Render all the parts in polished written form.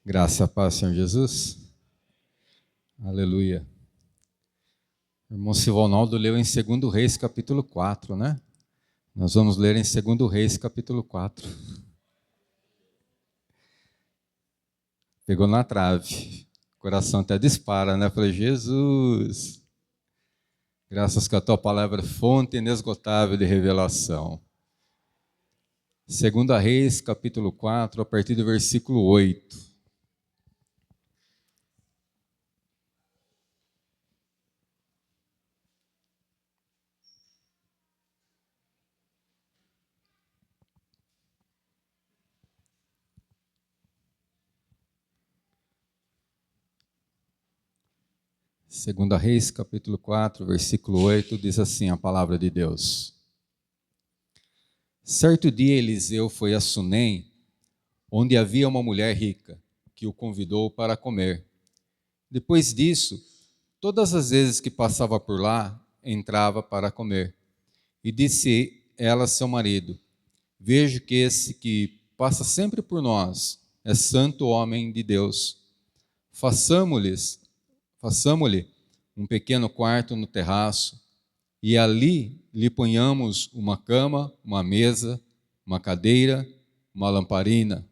Graça a paz, Senhor Jesus. Aleluia. O irmão Silvonaldo leu em 2 Reis, capítulo 4, né? Nós vamos ler em 2 Reis, capítulo 4. Pegou na trave. O coração até dispara, né? Falei, Jesus, graças que a tua palavra é fonte inesgotável de revelação. 2 Reis, capítulo 4, a partir do versículo 8. Segunda Reis, capítulo 4, versículo 8, diz assim a palavra de Deus. Certo dia Eliseu foi a Sunem, onde havia uma mulher rica, que o convidou para comer. Depois disso, todas as vezes que passava por lá, entrava para comer. E disse ela a seu marido, vejo que esse que passa sempre por nós é santo homem de Deus. Façamo-lhe um pequeno quarto no terraço, e ali lhe ponhamos uma cama, uma mesa, uma cadeira, uma lamparina.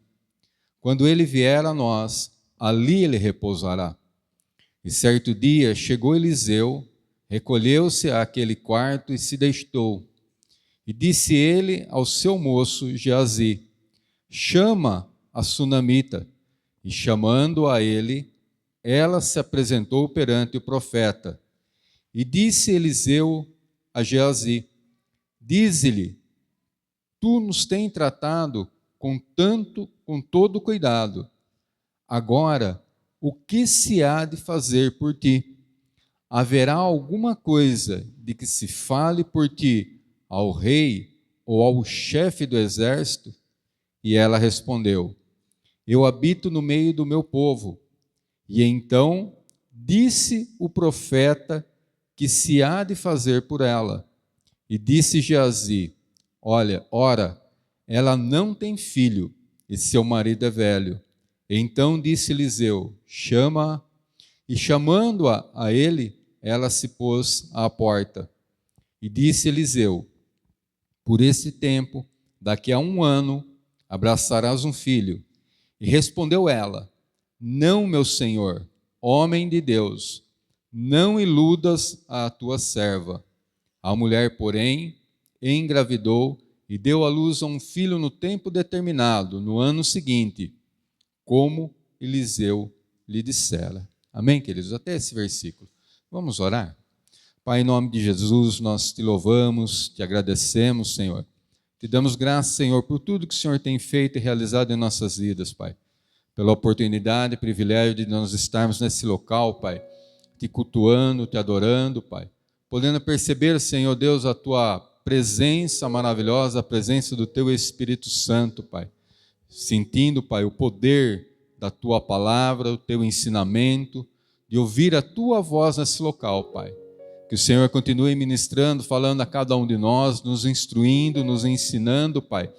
Quando ele vier a nós, ali ele repousará. E certo dia chegou Eliseu, recolheu-se àquele quarto e se deitou. E disse ele ao seu moço Geazi, chama a sunamita. E chamando a ele, ela se apresentou perante o profeta. E disse Eliseu a Geazi, dize-lhe, tu nos tens tratado com todo cuidado. Agora, o que se há de fazer por ti? Haverá alguma coisa de que se fale por ti ao rei ou ao chefe do exército? E ela respondeu, eu habito no meio do meu povo. E então disse o profeta que se há de fazer por ela. E disse Geazi, ora, ela não tem filho, e seu marido é velho. Então disse Eliseu, chama-a. E chamando-a a ele, ela se pôs à porta. E disse Eliseu, por esse tempo, daqui a 1 ano, abraçarás um filho. E respondeu ela, não, meu senhor, homem de Deus, não iludas a tua serva. A mulher, porém, engravidou e deu à luz a um filho no tempo determinado, no ano seguinte, como Eliseu lhe dissera. Amém, queridos? Até esse versículo. Vamos orar? Pai, em nome de Jesus, nós te louvamos, te agradecemos, Senhor. Te damos graças, Senhor, por tudo que o Senhor tem feito e realizado em nossas vidas, Pai. Pela oportunidade e privilégio de nós estarmos nesse local, Pai, te cultuando, te adorando, Pai. Podendo perceber, Senhor Deus, a tua presença maravilhosa, a presença do teu Espírito Santo, Pai. Sentindo, Pai, o poder da tua palavra, o teu ensinamento, de ouvir a tua voz nesse local, Pai. Que o Senhor continue ministrando, falando a cada um de nós, nos instruindo, nos ensinando, Pai.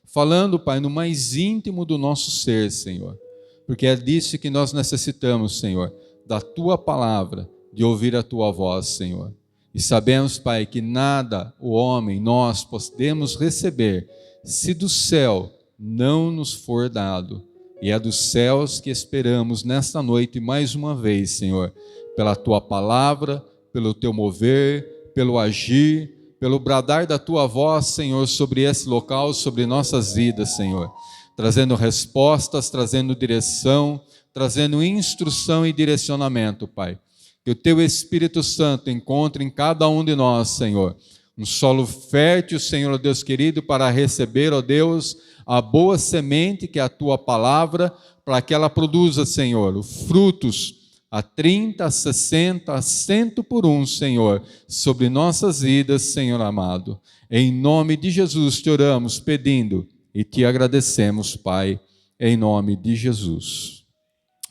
Falando, Pai, no mais íntimo do nosso ser, Senhor. Porque é disso que nós necessitamos, Senhor, da tua palavra, de ouvir a tua voz, Senhor. E sabemos, Pai, que nada o homem, nós podemos receber, se do céu não nos for dado. E é dos céus que esperamos nesta noite, mais uma vez, Senhor, pela tua palavra, pelo teu mover, pelo agir, pelo bradar da tua voz, Senhor, sobre esse local, sobre nossas vidas, Senhor. Trazendo respostas, trazendo direção, trazendo instrução e direcionamento, Pai. Que o teu Espírito Santo encontre em cada um de nós, Senhor, um solo fértil, Senhor Deus querido, para receber, ó Deus, a boa semente que é a tua palavra, para que ela produza, Senhor, frutos a 30, a 60, a 100 por 1, Senhor, sobre nossas vidas, Senhor amado. Em nome de Jesus te oramos, pedindo e te agradecemos, Pai, em nome de Jesus.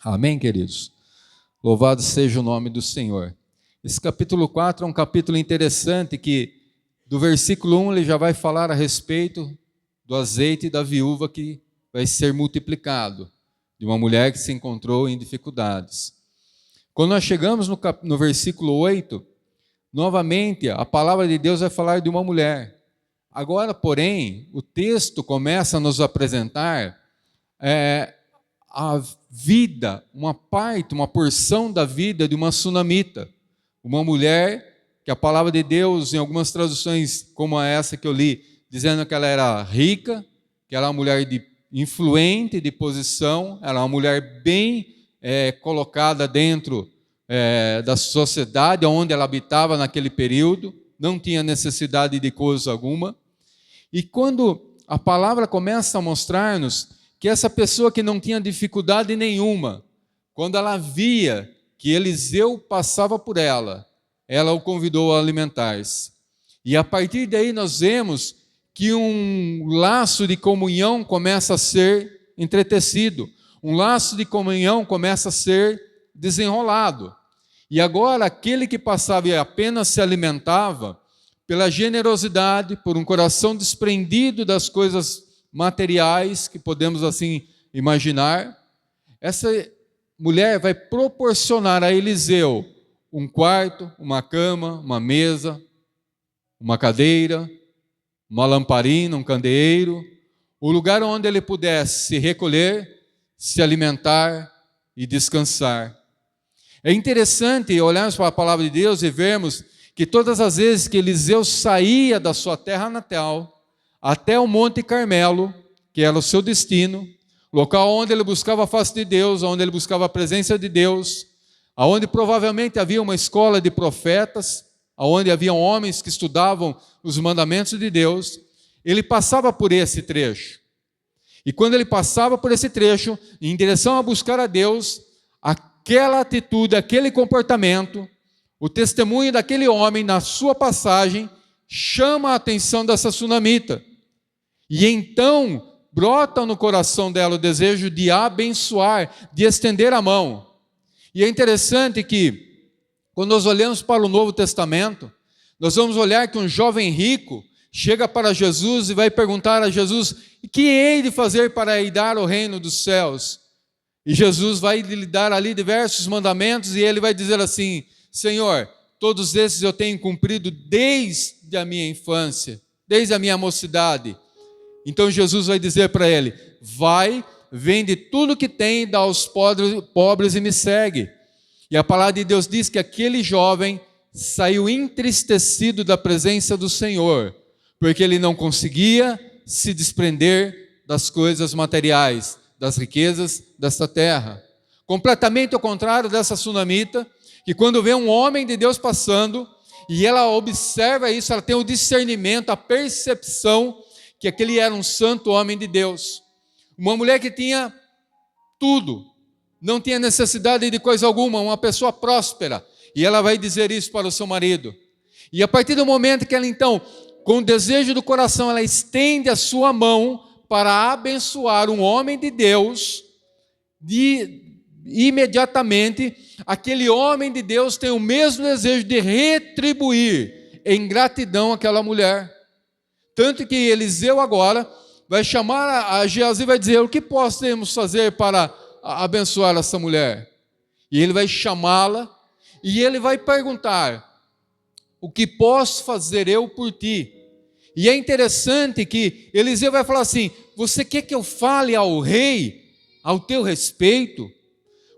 Amém, queridos? Louvado seja o nome do Senhor. Esse capítulo 4 é um capítulo interessante que, do versículo 1, ele já vai falar a respeito do azeite da viúva que vai ser multiplicado. de uma mulher que se encontrou em dificuldades. Quando nós chegamos no versículo 8, novamente a palavra de Deus vai falar de uma mulher. Agora, porém, o texto começa a nos apresentar a vida, uma parte, uma porção da vida de uma sunamita, uma mulher que a palavra de Deus, em algumas traduções como essa que eu li, dizendo que ela era rica, que ela era uma mulher influente de posição, ela era uma mulher bem colocada dentro da sociedade onde ela habitava naquele período, não tinha necessidade de coisa alguma. E quando a palavra começa a mostrar-nos que essa pessoa que não tinha dificuldade nenhuma, quando ela via que Eliseu passava por ela o convidou a alimentar-se. E a partir daí nós vemos que um laço de comunhão começa a ser entretecido, um laço de comunhão começa a ser desenrolado. E agora aquele que passava e apenas se alimentava, pela generosidade, por um coração desprendido das coisas materiais, que podemos assim imaginar, essa mulher vai proporcionar a Eliseu um quarto, uma cama, uma mesa, uma cadeira, uma lamparina, um candeeiro, o lugar onde ele pudesse se recolher, se alimentar e descansar. É interessante olharmos para a palavra de Deus e vermos que todas as vezes que Eliseu saía da sua terra natal até o Monte Carmelo, que era o seu destino, local onde ele buscava a face de Deus, onde ele buscava a presença de Deus, aonde provavelmente havia uma escola de profetas, aonde haviam homens que estudavam os mandamentos de Deus, ele passava por esse trecho. E quando ele passava por esse trecho, em direção a buscar a Deus, aquela atitude, aquele comportamento, o testemunho daquele homem na sua passagem, chama a atenção dessa sunamita. E então brota no coração dela o desejo de abençoar, de estender a mão. E é interessante que, quando nós olhamos para o Novo Testamento, nós vamos olhar que um jovem rico chega para Jesus e vai perguntar a Jesus: o que hei de fazer para herdar o reino dos céus? E Jesus vai lhe dar ali diversos mandamentos e ele vai dizer assim: Senhor, todos esses eu tenho cumprido desde a minha infância, desde a minha mocidade. Então Jesus vai dizer para ele: vai, vende tudo que tem, dá aos pobres e me segue. E a palavra de Deus diz que aquele jovem saiu entristecido da presença do Senhor, porque ele não conseguia se desprender das coisas materiais, das riquezas desta terra. Completamente ao contrário dessa sunamita, que quando vê um homem de Deus passando, e ela observa isso, ela tem o discernimento, a percepção que aquele era um santo homem de Deus. Uma mulher que tinha tudo, não tinha necessidade de coisa alguma, uma pessoa próspera. E ela vai dizer isso para o seu marido. E a partir do momento que ela então, com o desejo do coração, ela estende a sua mão para abençoar um homem de Deus, imediatamente, aquele homem de Deus tem o mesmo desejo de retribuir em gratidão àquela mulher. Tanto que Eliseu agora vai chamar a Geazi e vai dizer: o que podemos fazer para abençoar essa mulher? E ele vai chamá-la e ele vai perguntar: o que posso fazer eu por ti? E é interessante que Eliseu vai falar assim: você quer que eu fale ao rei ao teu respeito?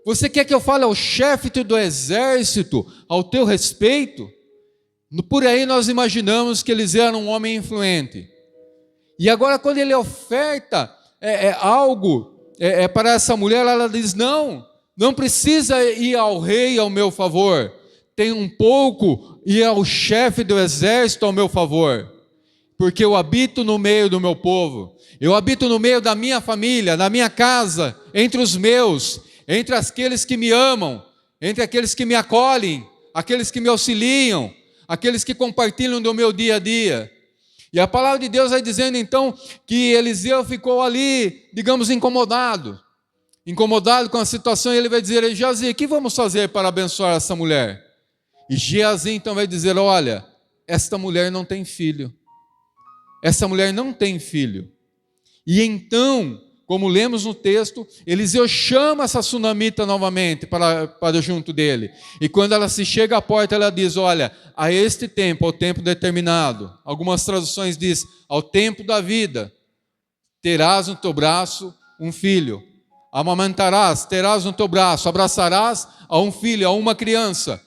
Você quer que eu fale ao chefe do exército ao teu respeito? Por aí nós imaginamos que Eliseu era um homem influente. E agora quando ele oferta algo para essa mulher, ela diz: não precisa ir ao rei ao meu favor. Tem um pouco ir ao chefe do exército ao meu favor. Porque eu habito no meio do meu povo. Eu habito no meio da minha família, na minha casa, entre os meus, entre aqueles que me amam, entre aqueles que me acolhem, aqueles que me auxiliam, aqueles que compartilham do meu dia a dia. E a palavra de Deus vai dizendo então que Eliseu ficou ali, digamos, incomodado com a situação, e ele vai dizer: Geazi, o que vamos fazer para abençoar essa mulher? E Geazi então vai dizer: olha, esta mulher não tem filho. Essa mulher não tem filho. E então, como lemos no texto, Eliseu chama essa sunamita novamente para junto dele. E quando ela se chega à porta, ela diz: olha, a este tempo, ao tempo determinado, algumas traduções diz, ao tempo da vida, terás no teu braço um filho. Amamentarás, terás no teu braço, abraçarás a um filho, a uma criança.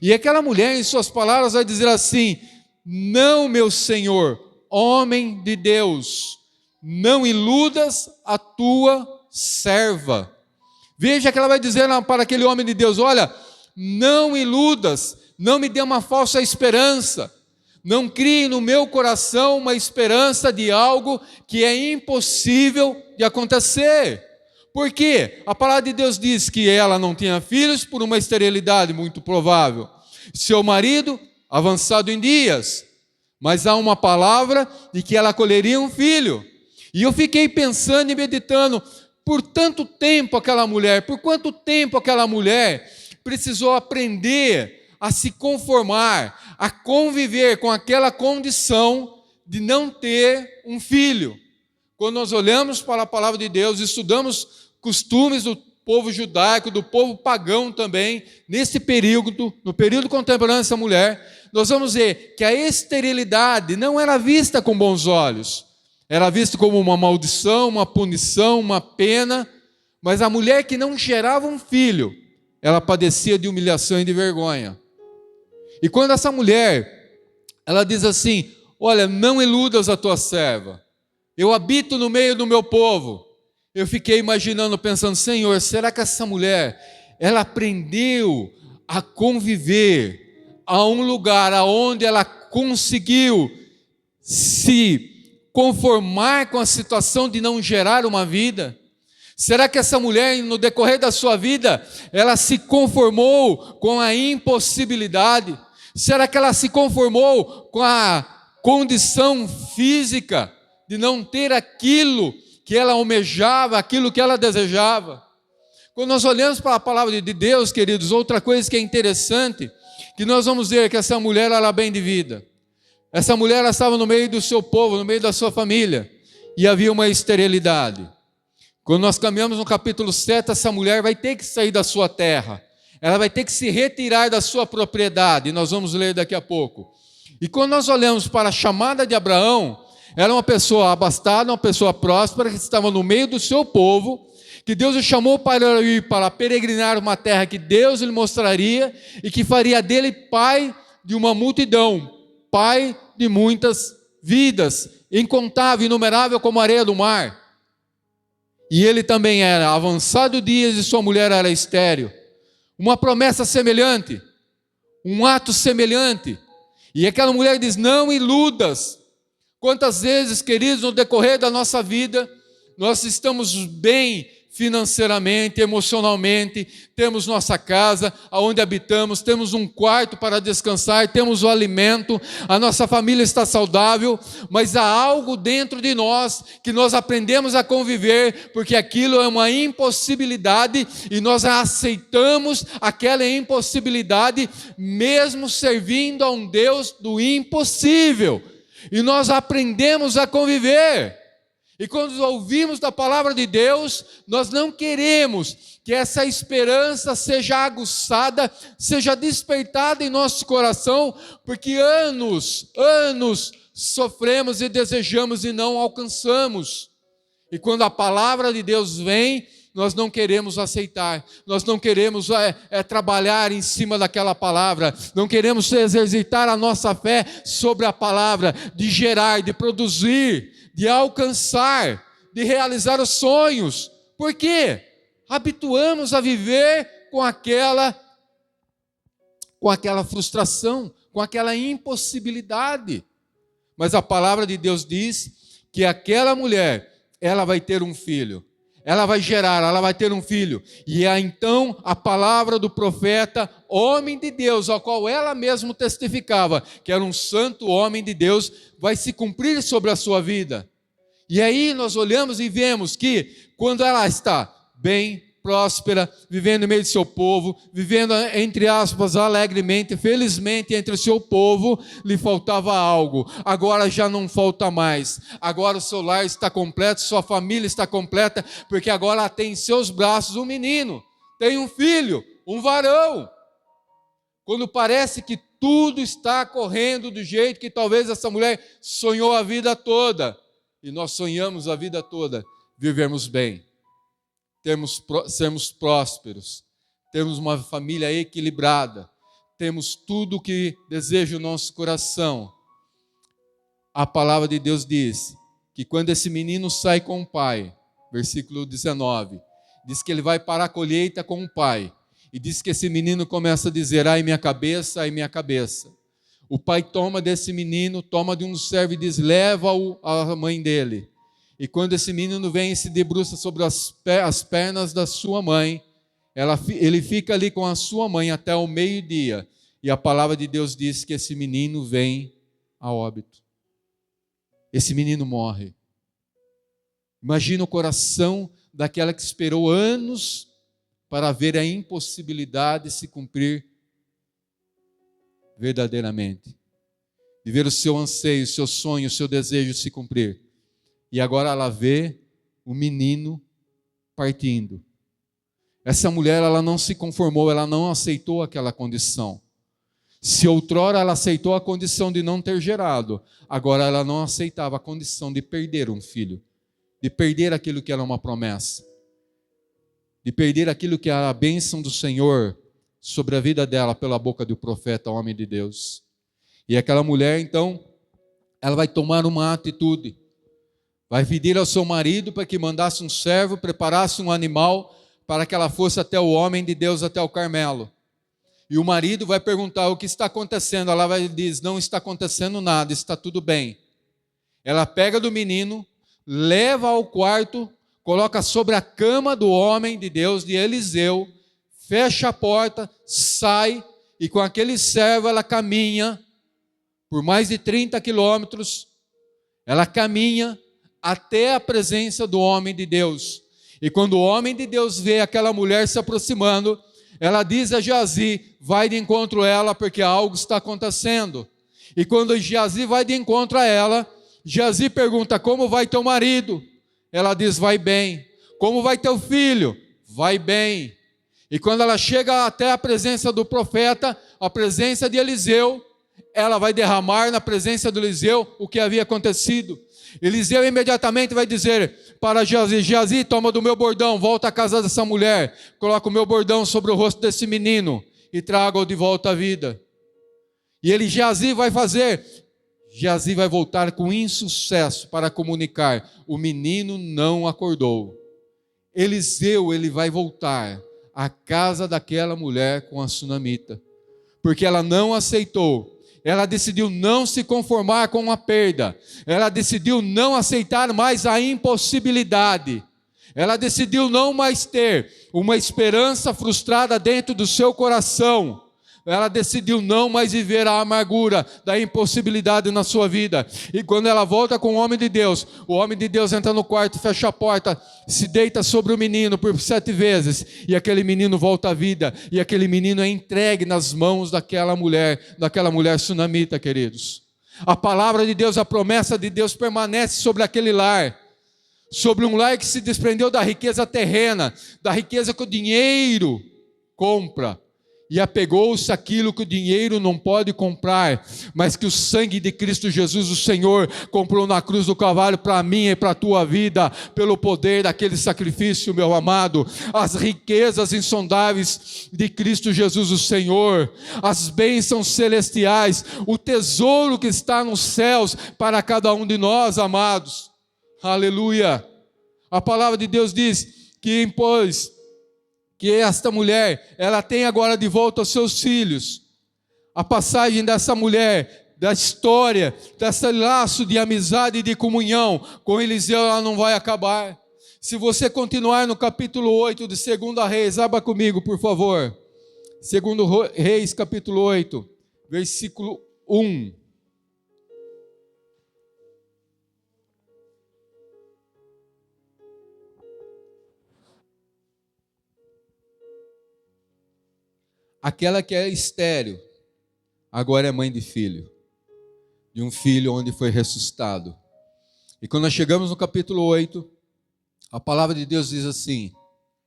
E aquela mulher, em suas palavras, vai dizer assim: não, meu Senhor, homem de Deus, não iludas a tua serva. Veja que ela vai dizer para aquele homem de Deus: olha, não iludas, não me dê uma falsa esperança, não crie no meu coração uma esperança de algo que é impossível de acontecer. Por quê? A palavra de Deus diz que ela não tinha filhos por uma esterilidade muito provável. Seu marido, avançado em dias, mas há uma palavra de que ela colheria um filho. E eu fiquei pensando e meditando, por quanto tempo aquela mulher precisou aprender a se conformar, a conviver com aquela condição de não ter um filho. Quando nós olhamos para a palavra de Deus, estudamos costumes do povo judaico, do povo pagão também, nesse período, no período contemporâneo dessa mulher, nós vamos ver que a esterilidade não era vista com bons olhos. Era visto como uma maldição, uma punição, uma pena, mas a mulher que não gerava um filho, ela padecia de humilhação e de vergonha. E quando essa mulher, ela diz assim: olha, não iludas a tua serva, eu habito no meio do meu povo. Eu fiquei imaginando, pensando: Senhor, será que essa mulher, ela aprendeu a conviver a um lugar onde ela conseguiu se conformar com a situação de não gerar uma vida? Será que essa mulher, no decorrer da sua vida, ela se conformou com a impossibilidade? Será que ela se conformou com a condição física de não ter aquilo que ela almejava, aquilo que ela desejava? Quando nós olhamos para a palavra de Deus, queridos, outra coisa que é interessante, que nós vamos ver que essa mulher era bem de vida. Essa mulher, ela estava no meio do seu povo, no meio da sua família, e havia uma esterilidade. Quando nós caminhamos no capítulo 7, essa mulher vai ter que sair da sua terra, ela vai ter que se retirar da sua propriedade, e nós vamos ler daqui a pouco. E quando nós olhamos para a chamada de Abraão, ela é uma pessoa abastada, uma pessoa próspera, que estava no meio do seu povo, que Deus o chamou para ir para peregrinar uma terra que Deus lhe mostraria, e que faria dele pai de uma multidão, pai de muitas vidas, incontável, inumerável como a areia do mar. E ele também era avançado dias e sua mulher era estéril. Uma promessa semelhante, um ato semelhante. E aquela mulher diz: não iludas. Quantas vezes, queridos, no decorrer da nossa vida, nós estamos bem financeiramente, emocionalmente, temos nossa casa, onde habitamos, temos um quarto para descansar, temos o alimento, a nossa família está saudável, mas há algo dentro de nós que nós aprendemos a conviver, porque aquilo é uma impossibilidade e nós aceitamos aquela impossibilidade, mesmo servindo a um Deus do impossível, e nós aprendemos a conviver. E quando ouvimos da palavra de Deus, nós não queremos que essa esperança seja aguçada, seja despertada em nosso coração, porque anos sofremos e desejamos e não alcançamos. E quando a palavra de Deus vem, nós não queremos aceitar, nós não queremos trabalhar em cima daquela palavra, não queremos exercitar a nossa fé sobre a palavra, de gerar, de produzir, de alcançar, de realizar os sonhos. Por quê? Habituamos a viver com aquela frustração, com aquela impossibilidade. Mas a palavra de Deus diz que aquela mulher, ela vai ter um filho. Ela vai gerar, ela vai ter um filho. E então a palavra do profeta, homem de Deus, ao qual ela mesma testificava, que era um santo homem de Deus, vai se cumprir sobre a sua vida. E aí nós olhamos e vemos que quando ela está bem próspera, vivendo no meio do seu povo, vivendo, entre aspas, alegremente, felizmente entre o seu povo, lhe faltava algo. Agora já não falta mais. Agora o seu lar está completo, sua família está completa, porque agora ela tem em seus braços um menino, tem um filho, um varão. Quando parece que tudo está correndo do jeito que talvez essa mulher sonhou a vida toda, e nós sonhamos a vida toda, vivermos bem, sermos prósperos, termos uma família equilibrada, temos tudo o que deseja o nosso coração. A palavra de Deus diz que quando esse menino sai com o pai, versículo 19, diz que ele vai para a colheita com o pai, e diz que esse menino começa a dizer, ai minha cabeça, ai minha cabeça. O pai toma desse menino, toma de um servo e diz, leva-o à mãe dele. E quando esse menino vem e se debruça sobre as pernas da sua mãe, ele fica ali com a sua mãe até o meio-dia. E a palavra de Deus diz que esse menino vem a óbito. Esse menino morre. Imagina o coração daquela que esperou anos para ver a impossibilidade se cumprir verdadeiramente. De ver o seu anseio, o seu sonho, o seu desejo se cumprir. E agora ela vê o menino partindo. Essa mulher, ela não se conformou, ela não aceitou aquela condição. Se outrora ela aceitou a condição de não ter gerado, agora ela não aceitava a condição de perder um filho, de perder aquilo que era uma promessa, de perder aquilo que era a bênção do Senhor sobre a vida dela pela boca do profeta, homem de Deus. E aquela mulher, então, ela vai tomar uma atitude, vai pedir ao seu marido para que mandasse um servo, preparasse um animal para que ela fosse até o homem de Deus, até o Carmelo. E o marido vai perguntar o que está acontecendo. Ela vai dizer, não está acontecendo nada, está tudo bem. Ela pega do menino, leva ao quarto, coloca sobre a cama do homem de Deus, de Eliseu, fecha a porta, sai, e com aquele servo ela caminha por mais de 30 quilômetros, ela caminha até a presença do homem de Deus. E quando o homem de Deus vê aquela mulher se aproximando, ela diz a Geazi, vai de encontro a ela, porque algo está acontecendo. E quando Geazi vai de encontro a ela, Geazi pergunta, como vai teu marido? Ela diz, vai bem. Como vai teu filho? Vai bem. E quando ela chega até a presença do profeta, a presença de Eliseu, ela vai derramar na presença de Eliseu o que havia acontecido. Eliseu imediatamente vai dizer para Geazi, Geazi, toma do meu bordão, volta à casa dessa mulher, coloca o meu bordão sobre o rosto desse menino e traga-o de volta à vida. E Geazi vai fazer, Geazi vai voltar com insucesso para comunicar, o menino não acordou. Eliseu, ele vai voltar à casa daquela mulher com a sunamita, porque ela não aceitou. Ela decidiu não se conformar com a perda. Ela decidiu não aceitar mais a impossibilidade. Ela decidiu não mais ter uma esperança frustrada dentro do seu coração. Ela decidiu não mais viver a amargura da impossibilidade na sua vida. E quando ela volta com o homem de Deus entra no quarto, fecha a porta, se deita sobre o menino por 7 vezes, e aquele menino volta à vida, e aquele menino é entregue nas mãos daquela mulher sunamita, queridos. A palavra de Deus, a promessa de Deus permanece sobre aquele lar, sobre um lar que se desprendeu da riqueza terrena, da riqueza que o dinheiro compra, e apegou-se àquilo que o dinheiro não pode comprar, mas que o sangue de Cristo Jesus, o Senhor, comprou na cruz do Calvário para mim e para a tua vida, pelo poder daquele sacrifício, meu amado. As riquezas insondáveis de Cristo Jesus, o Senhor, as bênçãos celestiais, o tesouro que está nos céus para cada um de nós, amados. Aleluia! A palavra de Deus diz que, pois, que esta mulher, ela tem agora de volta os seus filhos. A passagem dessa mulher, da história, desse laço de amizade e de comunhão com Eliseu, ela não vai acabar. Se você continuar no capítulo 8 de 2 Reis, abra comigo, por favor. 2 Reis, capítulo 8, versículo 1. aquela que é estéril, agora é mãe de filho, de um filho onde foi ressuscitado. E quando nós chegamos no capítulo 8, a palavra de Deus diz assim,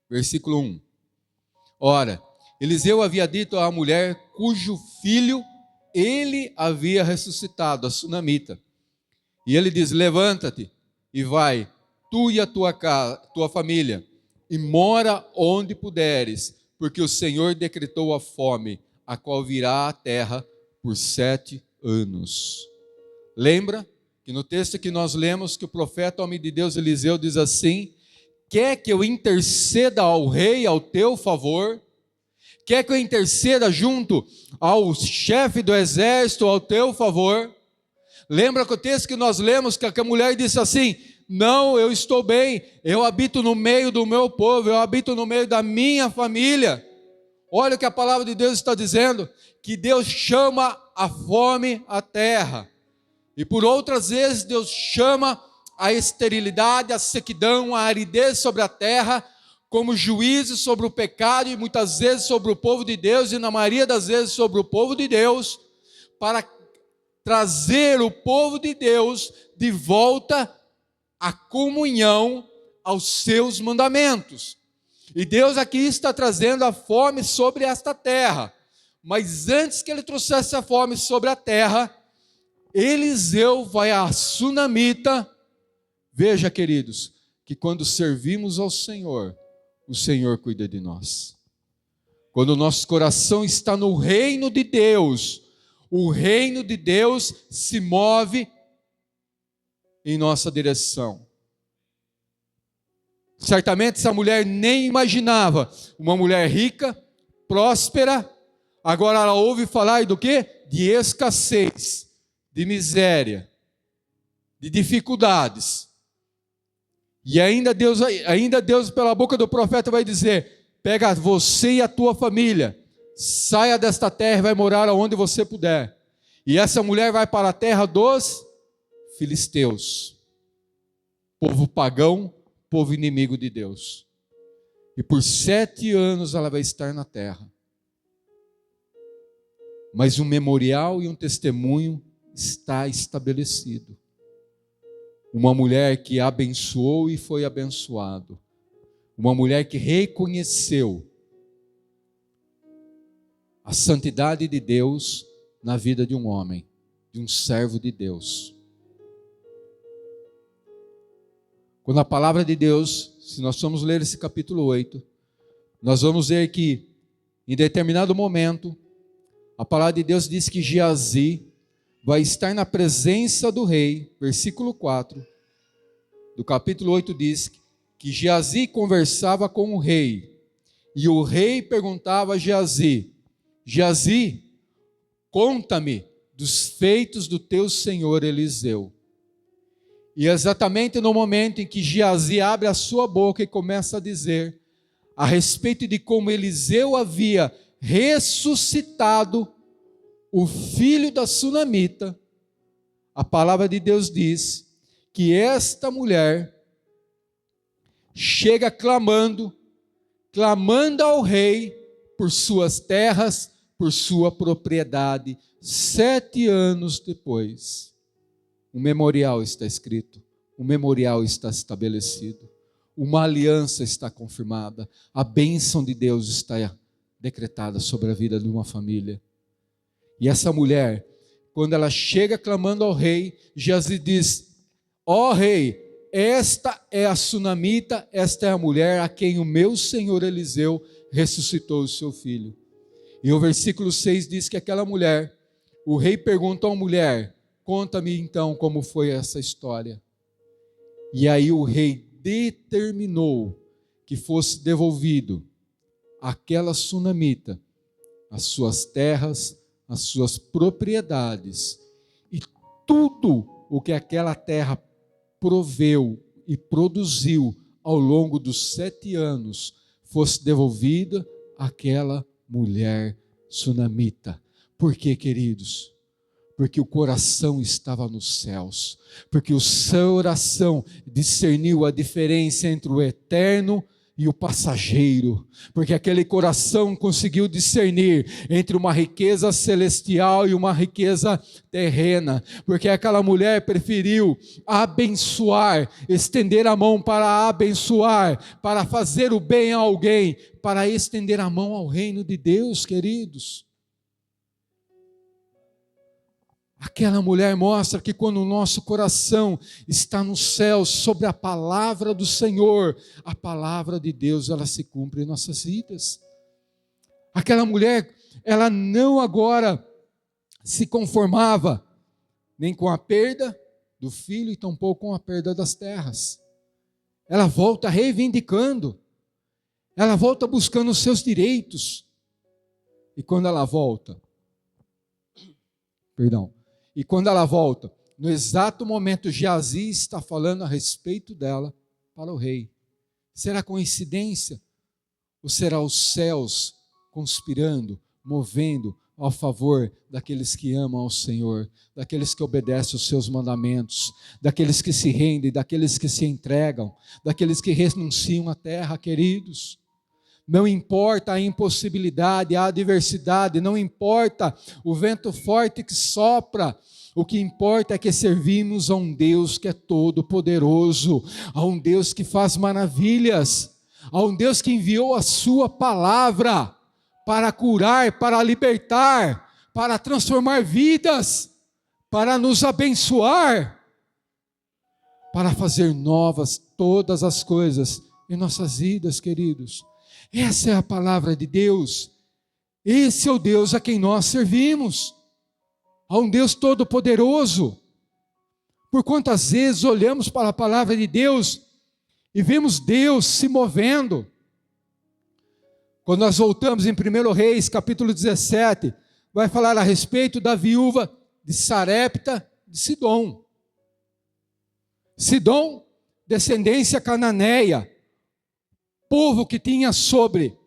versículo 1. Ora, Eliseu havia dito à mulher cujo filho ele havia ressuscitado, a sunamita. E ele diz, levanta-te e vai, tu e a tua família, e mora onde puderes, porque o Senhor decretou a fome, a qual virá à terra por 7 anos. Lembra que no texto que nós lemos, que o profeta, homem de Deus, Eliseu, diz assim, quer que eu interceda ao rei, ao teu favor? Quer que eu interceda junto ao chefe do exército, ao teu favor? Lembra que o texto que nós lemos, que a mulher disse assim, não, eu estou bem, eu habito no meio do meu povo, eu habito no meio da minha família. Olha o que a palavra de Deus está dizendo, que Deus chama a fome à terra. E por outras vezes Deus chama a esterilidade, a sequidão, a aridez sobre a terra, como juízo sobre o pecado, e muitas vezes sobre o povo de Deus, e na maioria das vezes sobre o povo de Deus, para trazer o povo de Deus de volta à comunhão aos seus mandamentos. E Deus aqui está trazendo a fome sobre esta terra. Mas antes que ele trouxesse a fome sobre a terra, Eliseu vai à sunamita. Veja, queridos, que quando servimos ao Senhor, o Senhor cuida de nós. Quando o nosso coração está no reino de Deus, o reino de Deus se move em nossa direção. Certamente essa mulher nem imaginava, uma mulher rica, próspera, agora ela ouve falar do quê? De escassez, de miséria, de dificuldades. E ainda Deus pela boca do profeta vai dizer, pega você e a tua família, saia desta terra e vai morar aonde você puder. E essa mulher vai para a terra dos filisteus, povo pagão, povo inimigo de Deus. E por 7 anos ela vai estar na terra. Mas um memorial e um testemunho está estabelecido. Uma mulher que abençoou e foi abençoado. Uma mulher que reconheceu a santidade de Deus na vida de um homem, de um servo de Deus. Quando a palavra de Deus, se nós formos ler esse capítulo 8, nós vamos ver que, em determinado momento, a palavra de Deus diz que Geazi vai estar na presença do rei, versículo 4, do capítulo 8 diz que Geazi conversava com o rei, e o rei perguntava a Geazi, Geazi, conta-me dos feitos do teu senhor Eliseu. E exatamente no momento em que Geazi abre a sua boca e começa a dizer a respeito de como Eliseu havia ressuscitado o filho da sunamita, a palavra de Deus diz que esta mulher chega clamando ao rei por suas terras, por sua propriedade. 7 anos depois, um memorial está escrito, um memorial está estabelecido, uma aliança está confirmada, a bênção de Deus está decretada sobre a vida de uma família. E essa mulher, quando ela chega clamando ao rei, Geazi diz, ó rei, esta é a sunamita, esta é a mulher a quem o meu senhor Eliseu ressuscitou o seu filho. E o versículo 6 diz que aquela mulher, o rei pergunta à mulher, conta-me então como foi essa história. E aí o rei determinou que fosse devolvido àquela sunamita as suas terras, as suas propriedades e tudo o que aquela terra proveu e produziu ao longo dos 7 anos fosse devolvida àquela mulher sunamita. Por quê, queridos? Porque o coração estava nos céus, porque o seu oração discerniu a diferença entre o eterno e o passageiro, porque aquele coração conseguiu discernir entre uma riqueza celestial e uma riqueza terrena, porque aquela mulher preferiu abençoar, estender a mão para abençoar, para fazer o bem a alguém, para estender a mão ao reino de Deus, queridos. Aquela mulher mostra que quando o nosso coração está no céu, sobre a palavra do Senhor, a palavra de Deus, ela se cumpre em nossas vidas. Aquela mulher, ela não agora se conformava nem com a perda do filho e tampouco com a perda das terras. Ela volta reivindicando, ela volta buscando os seus direitos. E quando ela volta, no exato momento, Geazi está falando a respeito dela para o rei. Será coincidência? Ou será os céus conspirando, movendo ao favor daqueles que amam ao Senhor, daqueles que obedecem os seus mandamentos, daqueles que se rendem, daqueles que se entregam, daqueles que renunciam à terra, queridos? Não importa a impossibilidade, a adversidade, não importa o vento forte que sopra, o que importa é que servimos a um Deus que é todo poderoso, a um Deus que faz maravilhas, a um Deus que enviou a sua palavra para curar, para libertar, para transformar vidas, para nos abençoar, para fazer novas todas as coisas em nossas vidas, queridos. Essa é a palavra de Deus. Esse é o Deus a quem nós servimos, a um Deus todo-poderoso. Por quantas vezes olhamos para a palavra de Deus e vemos Deus se movendo? Quando nós voltamos em 1 Reis, capítulo 17, vai falar a respeito da viúva de Sarepta de Sidom. Sidom, descendência cananeia, povo que tinha sobre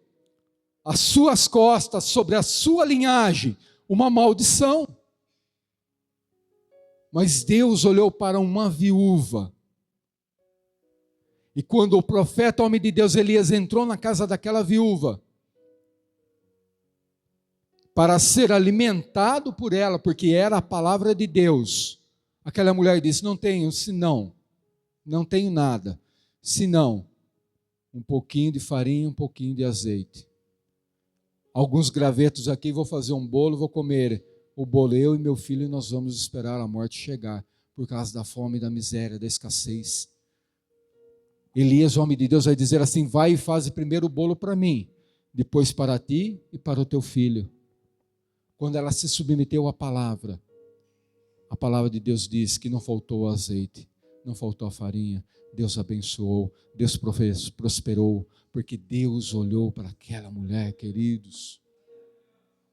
as suas costas, sobre a sua linhagem, uma maldição. Mas Deus olhou para uma viúva. E quando o profeta, homem de Deus, Elias, entrou na casa daquela viúva, para ser alimentado por ela, porque era a palavra de Deus, aquela mulher disse: não tenho senão, não tenho nada, senão um pouquinho de farinha, um pouquinho de azeite. Alguns gravetos aqui, vou fazer um bolo, vou comer o bolo, eu e meu filho, e nós vamos esperar a morte chegar, por causa da fome, da miséria, da escassez. Elias, o homem de Deus, vai dizer assim: vai e faz primeiro o bolo para mim, depois para ti e para o teu filho. Quando ela se submeteu à palavra, a palavra de Deus diz que não faltou azeite, não faltou a farinha. Deus abençoou, Deus prosperou, porque Deus olhou para aquela mulher, queridos.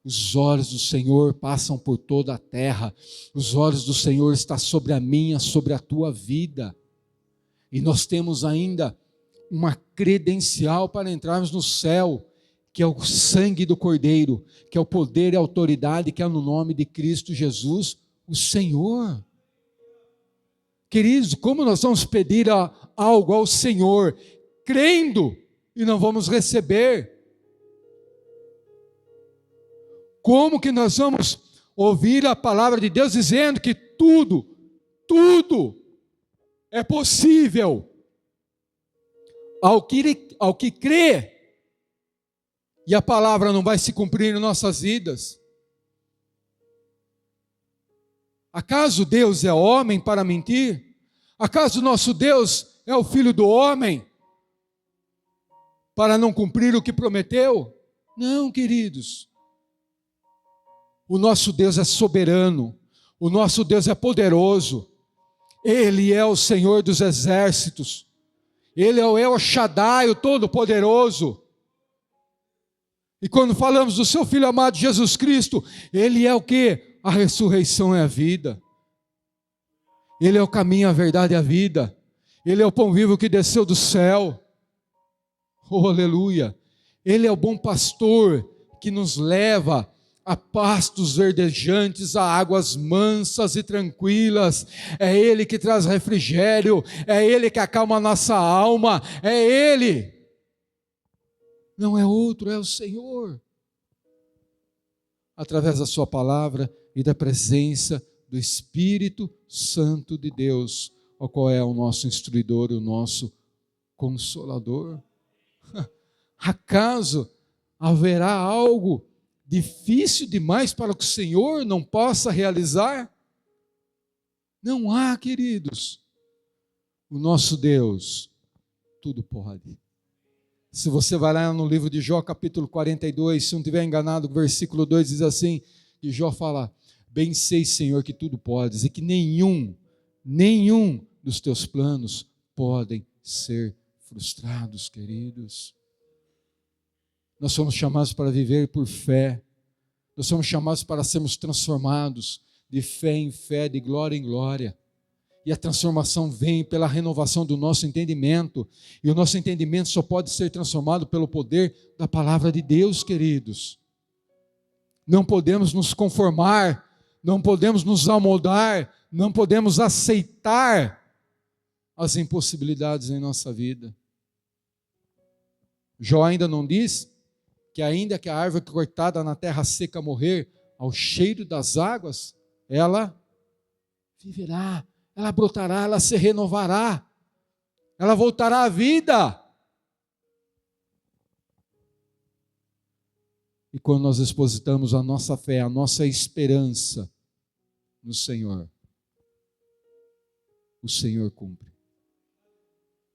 Os olhos do Senhor passam por toda a terra, os olhos do Senhor estão sobre a minha, sobre a tua vida. E nós temos ainda uma credencial para entrarmos no céu, que é o sangue do Cordeiro, que é o poder e a autoridade que é no nome de Cristo Jesus, o Senhor. Queridos, como nós vamos pedir algo ao Senhor, crendo, e não vamos receber? Como que nós vamos ouvir a palavra de Deus dizendo que tudo é possível ao que crê, e a palavra não vai se cumprir em nossas vidas? Acaso Deus é homem para mentir? Acaso nosso Deus é o filho do homem para não cumprir o que prometeu? Não, queridos. O nosso Deus é soberano, o nosso Deus é poderoso, Ele é o Senhor dos exércitos, Ele é o El Shaddai, o Todo-Poderoso. E quando falamos do seu Filho amado Jesus Cristo, Ele é o quê? A ressurreição é a vida. Ele é o caminho, a verdade e a vida. Ele é o pão vivo que desceu do céu. Oh, aleluia. Ele é o bom pastor que nos leva a pastos verdejantes, a águas mansas e tranquilas. É Ele que traz refrigério, é Ele que acalma a nossa alma, é Ele. não é outro, é o Senhor. Através da sua palavra e da presença do Espírito Santo de Deus, o qual é o nosso instruidor, o nosso consolador. Acaso haverá algo difícil demais para que o Senhor não possa realizar? Não há, queridos. O nosso Deus tudo pode. Se você vai lá no livro de Jó, capítulo 42, se não estiver enganado, o versículo 2 diz assim, que Jó fala: bem sei, Senhor, que tudo podes, e que nenhum dos teus planos podem ser frustrados, queridos. Nós somos chamados para viver por fé, nós somos chamados para sermos transformados de fé em fé, de glória em glória. E a transformação vem pela renovação do nosso entendimento. E o nosso entendimento só pode ser transformado pelo poder da palavra de Deus, queridos. Não podemos nos conformar, não podemos nos amoldar, não podemos aceitar as impossibilidades em nossa vida. Jó ainda não diz que ainda que a árvore cortada na terra seca morrer, ao cheiro das águas, ela viverá. Ela brotará, ela se renovará, ela voltará à vida. E quando nós depositamos a nossa fé, a nossa esperança no Senhor, o Senhor cumpre,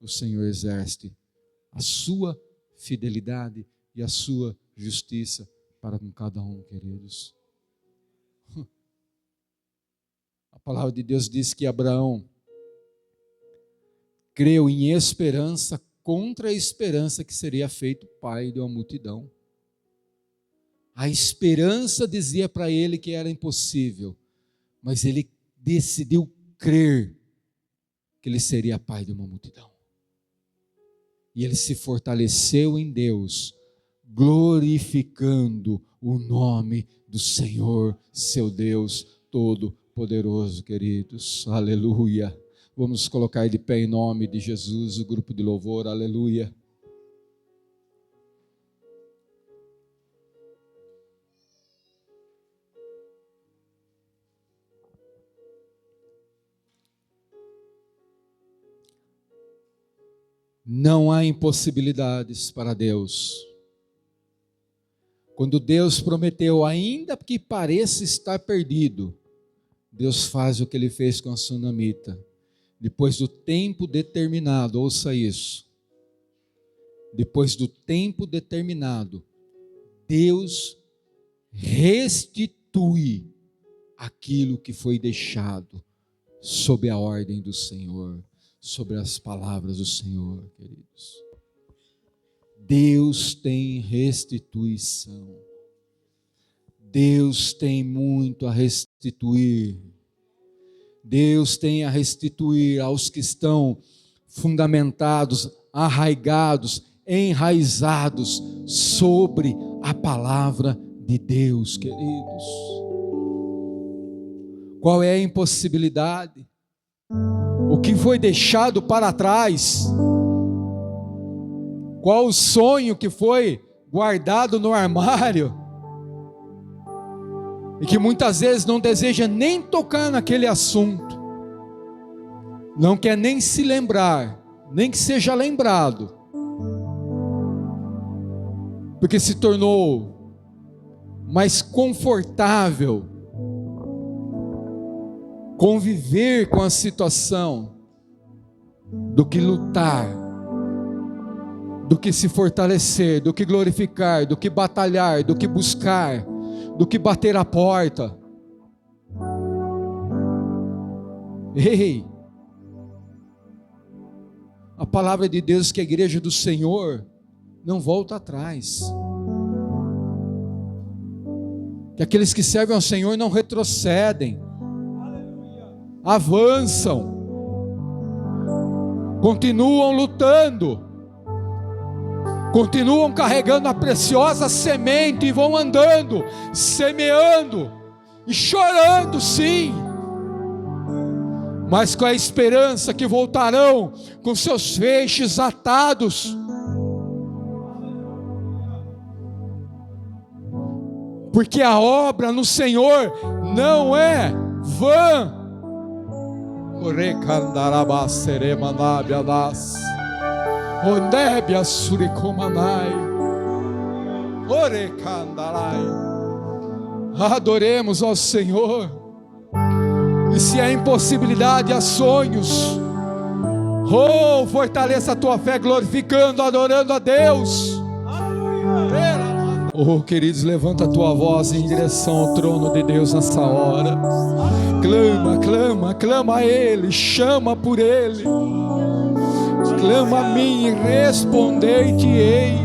o Senhor exerce a sua fidelidade e a sua justiça para com cada um, queridos. A palavra de Deus diz que Abraão creu em esperança contra a esperança que seria feito pai de uma multidão. A esperança dizia para ele que era impossível, mas ele decidiu crer que ele seria pai de uma multidão. E ele se fortaleceu em Deus, glorificando o nome do Senhor, seu Deus Todo-Poderoso, queridos. Aleluia. Vamos colocar de pé em nome de Jesus, o grupo de louvor. Aleluia. Não há impossibilidades para Deus. Quando Deus prometeu, ainda que pareça estar perdido, Deus faz o que Ele fez com a sunamita. Depois do tempo determinado, ouça isso. Depois do tempo determinado, Deus restitui aquilo que foi deixado sob a ordem do Senhor, sobre as palavras do Senhor, queridos. Deus tem restituição. Deus tem muito a restituir. Deus tem a restituir aos que estão fundamentados, arraigados, enraizados sobre a palavra de Deus, queridos. Qual é a impossibilidade? O que foi deixado para trás? Qual o sonho que foi guardado no armário? E que muitas vezes não deseja nem tocar naquele assunto. Não quer nem se lembrar, nem que seja lembrado. Porque se tornou mais confortável conviver com a situação do que lutar, do que se fortalecer, do que glorificar, do que batalhar, do que buscar, do que bater a porta. Ei! A palavra de Deus que a igreja do Senhor não volta atrás. Que aqueles que servem ao Senhor não retrocedem. Avançam. Continuam lutando. Continuam carregando a preciosa semente e vão andando, semeando e chorando, sim, mas com a esperança que voltarão com seus feixes atados, porque a obra no Senhor não é vã. Adoremos ao Senhor. E se há impossibilidade, há sonhos. Oh, fortaleça a tua fé, glorificando, adorando a Deus. Oh, queridos, levanta a tua voz em direção ao trono de Deus nessa hora. Clama, clama, clama a Ele, chama por Ele. Clama a mim e respondei-te-ei.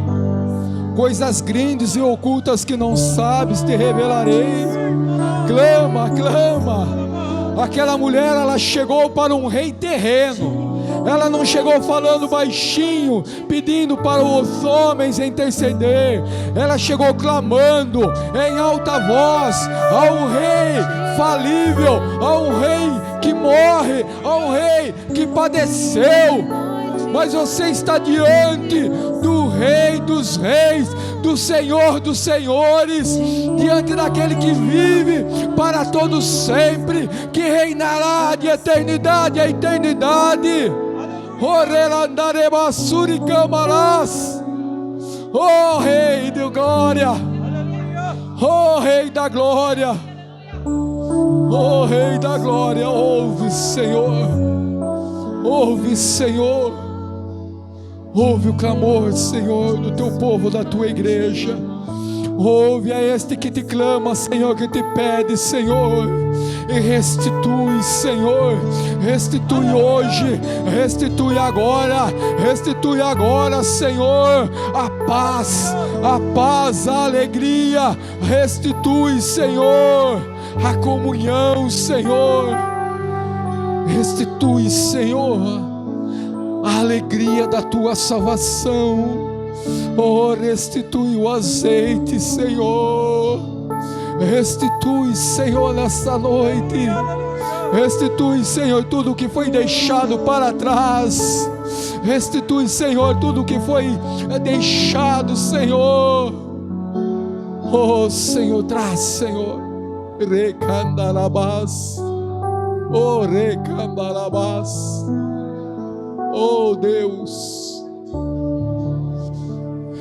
Coisas grandes e ocultas que não sabes te revelarei. Clama, clama. Aquela mulher, ela chegou para um rei terreno. Ela não chegou falando baixinho, pedindo para os homens interceder. Ela chegou clamando em alta voz ao rei falível, ao rei que morre, ao rei que padeceu. Mas você está diante do Rei dos Reis, do Senhor dos Senhores, diante daquele que vive para todos sempre, que reinará de eternidade a eternidade. Oh Rei de glória, oh Rei da glória, oh Rei da glória, ouve, Senhor, ouve, Senhor, ouve o clamor, Senhor, do teu povo, da tua igreja. Ouve a este que te clama, Senhor, que te pede, Senhor, e restitui, Senhor, restitui hoje, restitui agora, Senhor, a paz, a alegria, restitui, Senhor, a comunhão, Senhor, restitui, Senhor, a alegria da tua salvação. Oh, restitui o azeite, Senhor. Restitui, Senhor, nesta noite. Restitui, Senhor, tudo que foi deixado para trás. Restitui, Senhor, tudo que foi deixado, Senhor. Oh, Senhor, traz, Senhor. Recandarabás. Oh, recandarabás. Oh, Deus.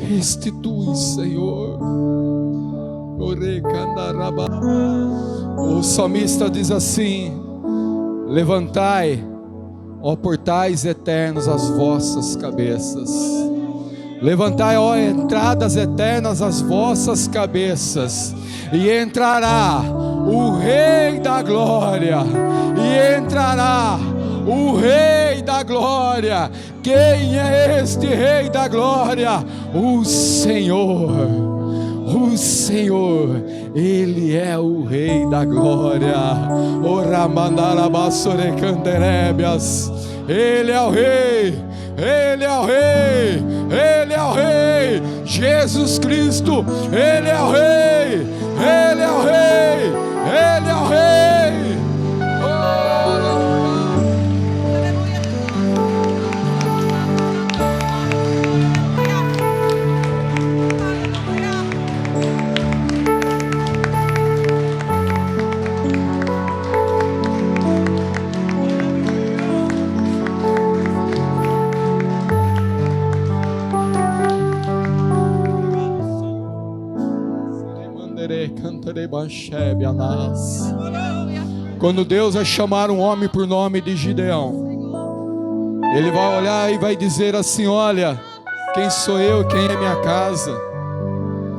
Restitui, Senhor. O salmista diz assim: levantai, ó portais eternos, as vossas cabeças. Levantai, ó entradas eternas, as vossas cabeças, e entrará o Rei da glória, e entrará o Rei da glória. Quem é este Rei da glória? O Senhor, Ele é o Rei da glória. Ele é o Rei, Ele é o Rei, Ele é o Rei, Jesus Cristo, Ele é o Rei, Ele é o Rei, Ele é o Rei. Quando Deus vai chamar um homem por nome de Gideão, Ele vai olhar e vai dizer assim: olha, quem sou eu, quem é minha casa?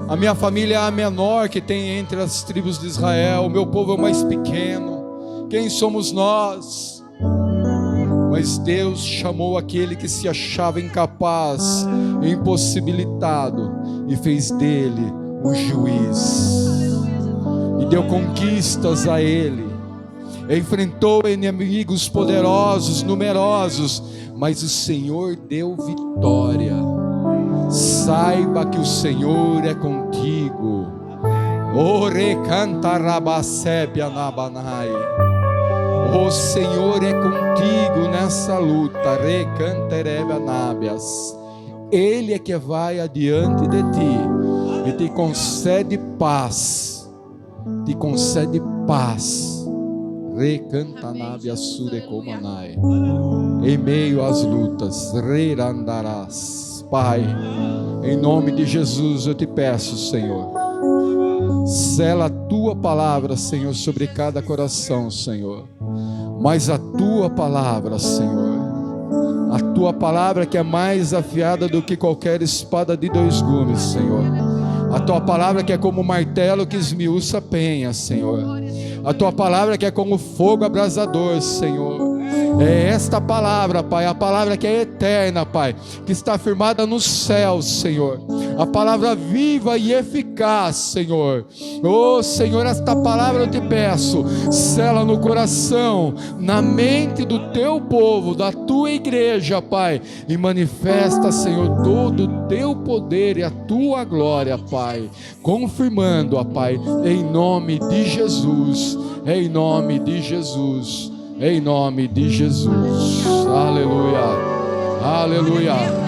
A minha família é a menor que tem entre as tribos de Israel, o meu povo é o mais pequeno, quem somos nós? Mas Deus chamou aquele que se achava incapaz, impossibilitado, e fez dele um juiz, e deu conquistas a ele, enfrentou inimigos poderosos, numerosos, mas o Senhor deu vitória. Saiba que o Senhor é contigo. O Senhor é contigo nessa luta. Ele é que vai adiante de ti e te concede paz. te concede paz. Recantanabia surecomanai. Em meio às lutas, rerandarás. Pai, em nome de Jesus eu te peço, Senhor, sela a tua palavra, Senhor, sobre cada coração, Senhor. Mas a tua palavra, Senhor, a tua palavra que é mais afiada do que qualquer espada de dois gumes, Senhor. A tua palavra que é como martelo que esmiuça a penha, Senhor. A tua palavra que é como fogo abrasador, Senhor. É esta palavra, Pai, a palavra que é eterna, Pai, que está firmada nos céus, Senhor. A palavra viva e eficaz, Senhor. Oh, Senhor, esta palavra eu te peço, sela no coração, na mente do teu povo, da tua igreja, Pai, e manifesta, Senhor, todo o teu poder e a tua glória, Pai, confirmando, Pai, em nome de Jesus, em nome de Jesus. Em nome de Jesus. Aleluia. Aleluia.